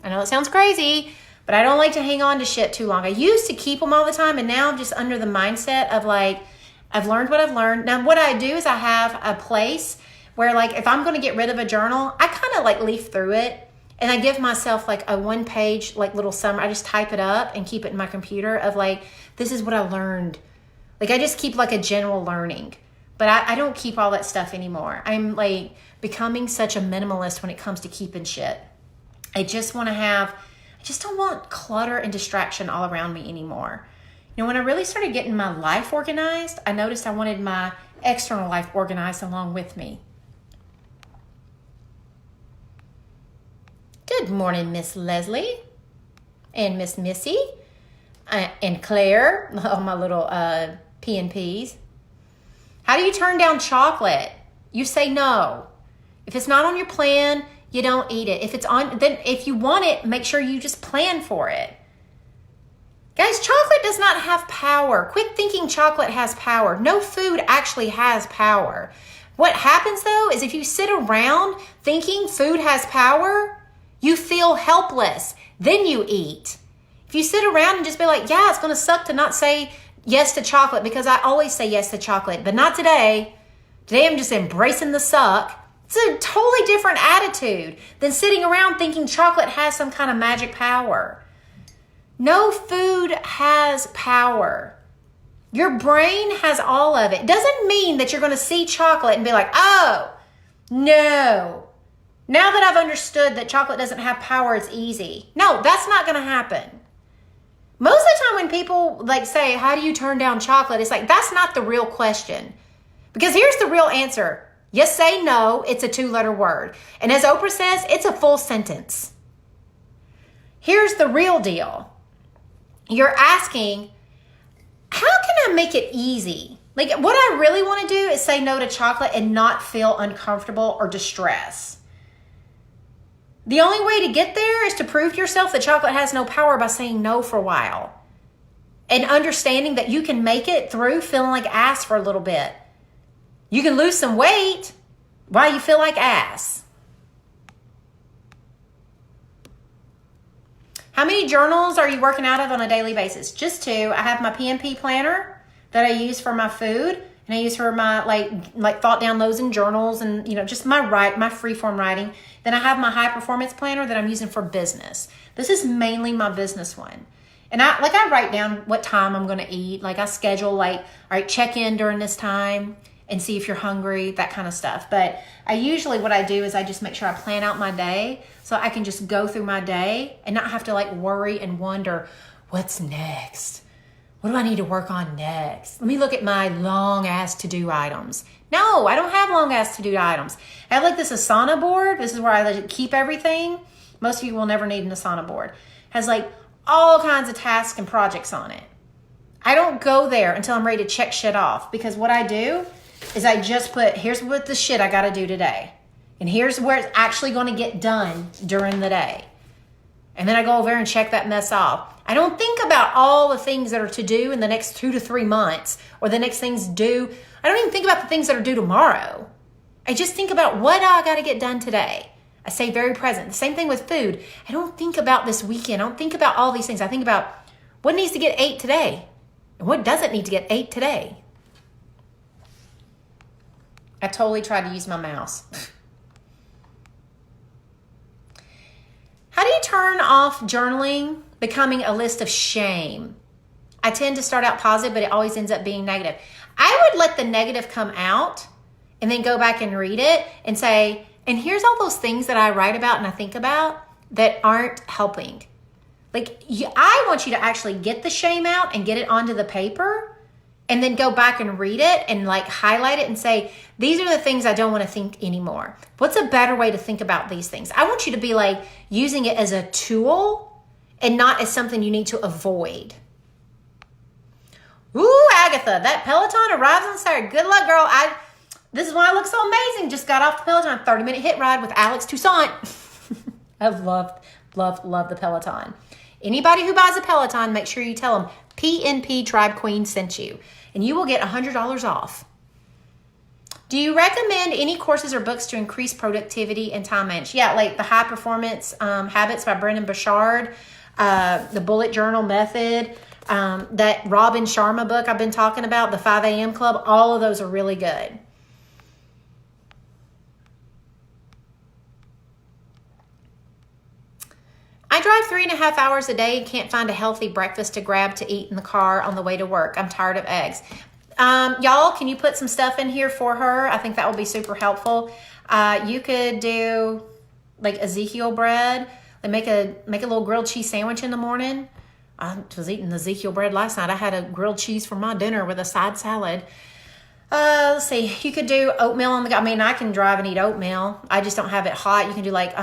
I know it sounds crazy, but I don't like to hang on to shit too long. I used to keep them all the time, and now I'm just under the mindset of like, I've learned what I've learned. Now what I do is I have a place where like, if I'm going to get rid of a journal, I kind of like leaf through it and I give myself like a 1-page like little summary. I just type it up and keep it in my computer of like, this is what I learned. Like I just keep like a general learning. But I don't keep all that stuff anymore. I'm like becoming such a minimalist when it comes to keeping shit. I just don't want clutter and distraction all around me anymore. You know, when I really started getting my life organized, I noticed I wanted my external life organized along with me. Good morning, Miss Leslie and Miss Missy and Claire, all my little P&Ps. How do you turn down chocolate? You say no. If it's not on your plan, you don't eat it. Then if you want it, make sure you just plan for it. Guys, chocolate does not have power. Quit thinking chocolate has power. No food actually has power. What happens though is if you sit around thinking food has power, you feel helpless. Then you eat. If you sit around and just be like, yeah, it's going to suck to not say yes to chocolate because I always say yes to chocolate, but not today. Today I'm just embracing the suck. It's a totally different attitude than sitting around thinking chocolate has some kind of magic power. No food has power. Your brain has all of it. Doesn't mean that you're going to see chocolate and be like, oh, no. Now that I've understood that chocolate doesn't have power, it's easy. No, that's not going to happen. Most of the time when people like say, how do you turn down chocolate? It's like, that's not the real question. Because here's the real answer. You say no, it's a 2-letter word. And as Oprah says, it's a full sentence. Here's the real deal. You're asking, how can I make it easy? Like what I really want to do is say no to chocolate and not feel uncomfortable or distress. The only way to get there is to prove to yourself that chocolate has no power by saying no for a while. And understanding that you can make it through feeling like ass for a little bit. You can lose some weight while you feel like ass. How many journals are you working out of on a daily basis? Just 2. I have my P&P planner that I use for my food, and I use for my like thought downloads and journals and just my free form writing. Then I have my high performance planner that I'm using for business. This is mainly my business one. And I write down what time I'm going to eat. Like I schedule like, all right, check in during this time and see if you're hungry, that kind of stuff. But I usually, what I do is I just make sure I plan out my day so I can just go through my day and not have to like worry and wonder, what's next? What do I need to work on next? Let me look at my long ass to-do items. No, I don't have long ass to-do items. I have like this Asana board. This is where I keep everything. Most of you will never need an Asana board. It has like all kinds of tasks and projects on it. I don't go there until I'm ready to check shit off, because what I do is I just put, here's what the shit I got to do today. And here's where it's actually going to get done during the day. And then I go over there and check that mess off. I don't think about all the things that are to do in the next 2 to 3 months or the next things due. I don't even think about the things that are due tomorrow. I just think about what I got to get done today. I stay very present. The same thing with food. I don't think about this weekend. I don't think about all these things. I think about what needs to get ate today and what doesn't need to get ate today. I totally tried to use my mouse. How do you turn off journaling becoming a list of shame? I tend to start out positive, but it always ends up being negative. I would let the negative come out and then go back and read it and say, and here's all those things that I write about and I think about that aren't helping. Like, I want you to actually get the shame out and get it onto the paper and then go back and read it and like highlight it and say, these are the things I don't want to think anymore. What's a better way to think about these things? I want you to be like using it as a tool and not as something you need to avoid. Ooh, Agatha, that Peloton arrives on Saturday. Good luck, girl. This is why I look so amazing. Just got off the Peloton, 30-minute hit ride with Alex Toussaint. I've loved the Peloton. Anybody who buys a Peloton, make sure you tell them PNP Tribe Queen sent you, and you will get $100 off. Do you recommend any courses or books to increase productivity and time management? Yeah, like the High Performance Habits by Brendon Burchard, the Bullet Journal Method, that Robin Sharma book I've been talking about, the 5 a.m. Club. All of those are really good. I drive 3.5 hours a day and can't find a healthy breakfast to grab to eat in the car on the way to work. I'm tired of eggs. Y'all, can you put some stuff in here for her? I think that will be super helpful. You could do like Ezekiel bread. Like make a little grilled cheese sandwich in the morning. I was eating Ezekiel bread last night. I had a grilled cheese for my dinner with a side salad. Let's see. You could do oatmeal on the go. I mean, I can drive and eat oatmeal. I just don't have it hot. You can do like,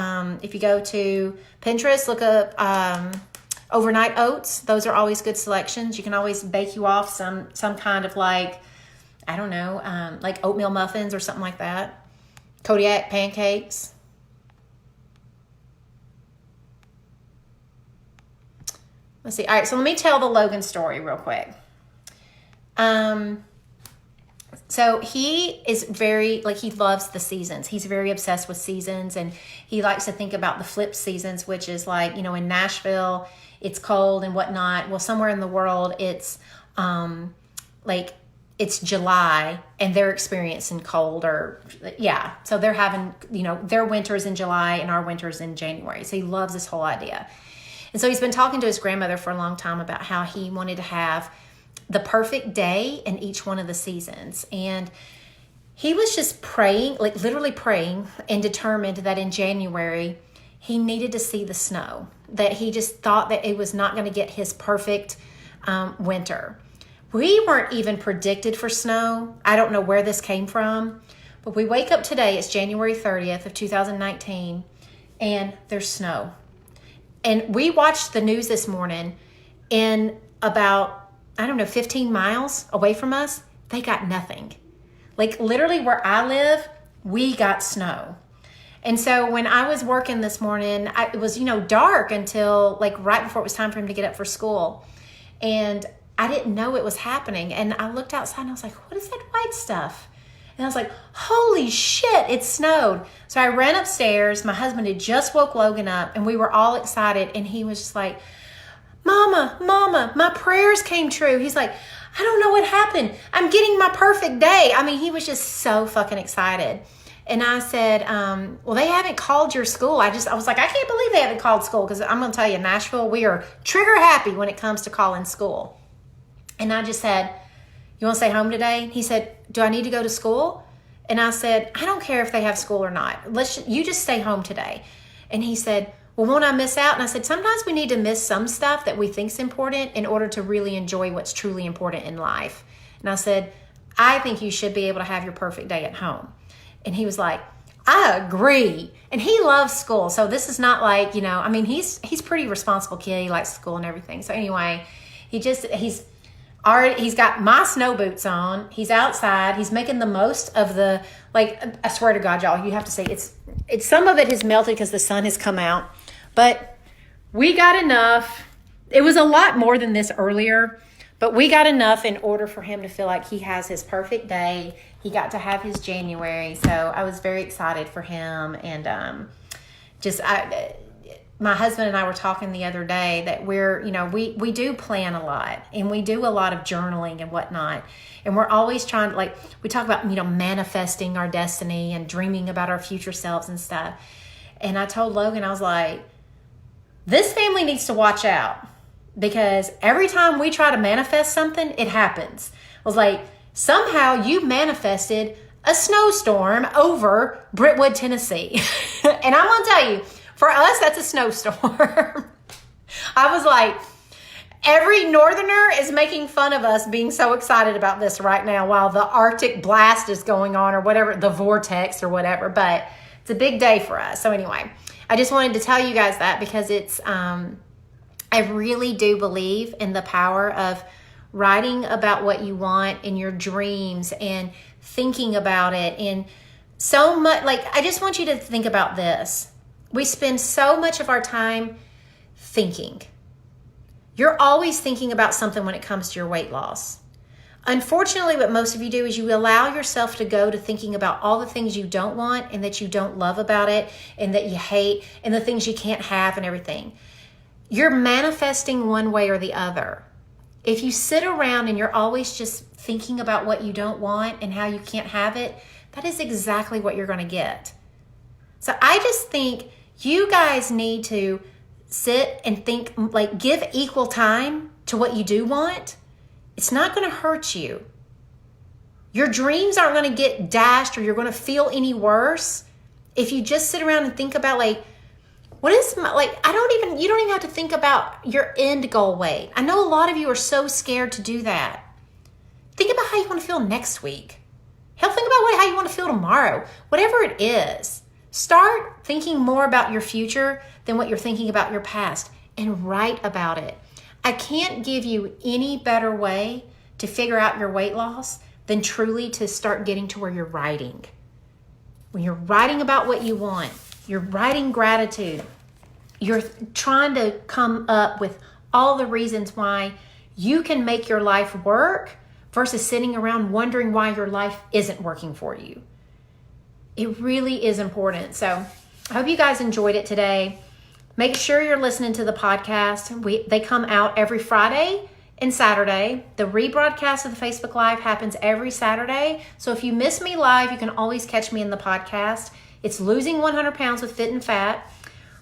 if you go to Pinterest, look up overnight oats. Those are always good selections. You can always bake you off some kind of like, I don't know, like oatmeal muffins or something like that. Kodiak pancakes. Let's see. All right, so let me tell the Logan story real quick. So he is very, like, he loves the seasons. He's very obsessed with seasons, and he likes to think about the flip seasons, which is like, you know, in Nashville, it's cold and whatnot. Well, somewhere in the world, it's like it's July and they're experiencing cold, or yeah. So they're having, you know, their winter's in July and our winter's in January. So he loves this whole idea. And so he's been talking to his grandmother for a long time about how he wanted to have the perfect day in each one of the seasons. And he was just praying, like literally praying, and determined that in January, he needed to see the snow, that he just thought that it was not going to get his perfect winter. We weren't even predicted for snow. I don't know where this came from, but we wake up today, it's January 30th of 2019, and there's snow. And we watched the news this morning, in about, I don't know, 15 miles away from us, they got nothing. Like literally where I live, we got snow. And so when I was working this morning, it was, you know, dark until like right before it was time for him to get up for school. And I didn't know it was happening. And I looked outside and I was like, what is that white stuff? And I was like, holy shit, it snowed. So I ran upstairs. My husband had just woke Logan up and we were all excited. And he was just like, Mama, my prayers came true. He's like, I don't know what happened. I'm getting my perfect day. I mean, he was just so fucking excited. And I said, well, they haven't called your school. I was like, I can't believe they haven't called school, because I'm going to tell you, Nashville, we are trigger happy when it comes to calling school. And I just said, you want to stay home today? He said, do I need to go to school? And I said, I don't care if they have school or not. You just stay home today. And he said, well, won't I miss out? And I said, sometimes we need to miss some stuff that we think is important in order to really enjoy what's truly important in life. And I said, I think you should be able to have your perfect day at home. And he was like, I agree. And he loves school. So this is not like, he's pretty responsible kid. He likes school and everything. So anyway, he's got my snow boots on. He's outside. He's making the most of I swear to God, y'all, you have to say it's some of it has melted because the sun has come out, but we got enough. It was a lot more than this earlier, but we got enough in order for him to feel like he has his perfect day. He got to have his January. So I was very excited for him. And my husband and I were talking the other day that we do plan a lot, and we do a lot of journaling and whatnot. And we're always trying to, we talk about, manifesting our destiny and dreaming about our future selves and stuff. And I told Logan, I was like, this family needs to watch out, because every time we try to manifest something, it happens. I was like, somehow you manifested a snowstorm over Brentwood, Tennessee. And I'm going to tell you, for us, that's a snowstorm. I was like, every northerner is making fun of us being so excited about this right now while the Arctic blast is going on, or whatever, the vortex or whatever. But it's a big day for us. So anyway, I just wanted to tell you guys that, because it's, I really do believe in the power of writing about what you want in your dreams and thinking about it. And so much, I just want you to think about this. We spend so much of our time thinking. You're always thinking about something when it comes to your weight loss. Unfortunately, what most of you do is you allow yourself to go to thinking about all the things you don't want and that you don't love about it and that you hate and the things you can't have and everything. You're manifesting one way or the other. If you sit around and you're always just thinking about what you don't want and how you can't have it, that is exactly what you're going to get. So I just think you guys need to sit and think, give equal time to what you do want. It's not going to hurt you. Your dreams aren't going to get dashed or you're going to feel any worse if you just sit around and think about what is you don't even have to think about your end goal weight. I know a lot of you are so scared to do that. Think about how you want to feel next week. Hell, think about how you want to feel tomorrow. Whatever it is, start thinking more about your future than what you're thinking about your past, and write about it. I can't give you any better way to figure out your weight loss than truly to start getting to where you're writing. When you're writing about what you want, you're writing gratitude. You're trying to come up with all the reasons why you can make your life work versus sitting around wondering why your life isn't working for you. It really is important. So I hope you guys enjoyed it today. Make sure you're listening to the podcast. They come out every Friday and Saturday. The rebroadcast of the Facebook Live happens every Saturday. So if you miss me live, you can always catch me in the podcast. It's Losing 100 Pounds with Fit and Fat.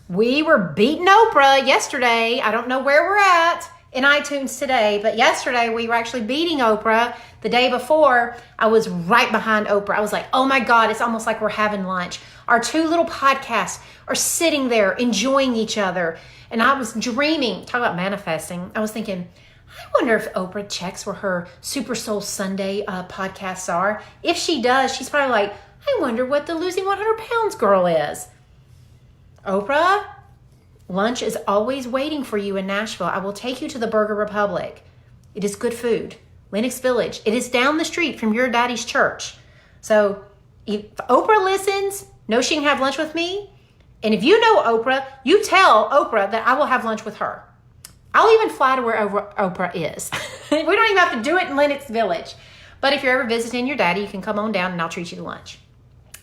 We were beating Oprah yesterday. I don't know where we're at in iTunes today, but yesterday we were actually beating Oprah. The day before, I was right behind Oprah. I was like, oh my God, it's almost like we're having lunch. Our two little podcasts are sitting there enjoying each other. And I was dreaming, talk about manifesting. I was thinking, I wonder if Oprah checks where her Super Soul Sunday podcasts are. If she does, she's probably like, I wonder what the Losing 100 Pounds girl is. Oprah, lunch is always waiting for you in Nashville. I will take you to the Burger Republic. It is good food. Lenox Village. It is down the street from your daddy's church. So if Oprah listens, know she can have lunch with me. And if you know Oprah, you tell Oprah that I will have lunch with her. I'll even fly to where Oprah is. We don't even have to do it in Lenox Village. But if you're ever visiting your daddy, you can come on down and I'll treat you to lunch.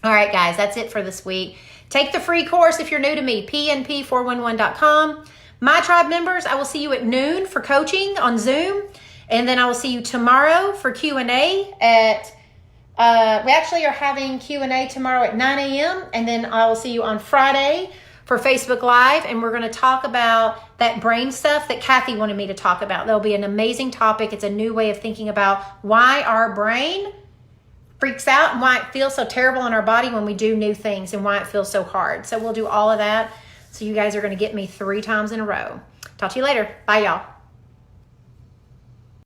All right, guys, that's it for this week. Take the free course if you're new to me, pnp411.com. My tribe members, I will see you at noon for coaching on Zoom. And then I will see you tomorrow for Q&A at We actually are having Q&A tomorrow at 9 a.m. And then I will see you on Friday for Facebook Live. And we're going to talk about that brain stuff that Kathy wanted me to talk about. There'll be an amazing topic. It's a new way of thinking about why our brain freaks out and why it feels so terrible in our body when we do new things and why it feels so hard. So we'll do all of that. So you guys are going to get me 3 times in a row. Talk to you later. Bye, y'all.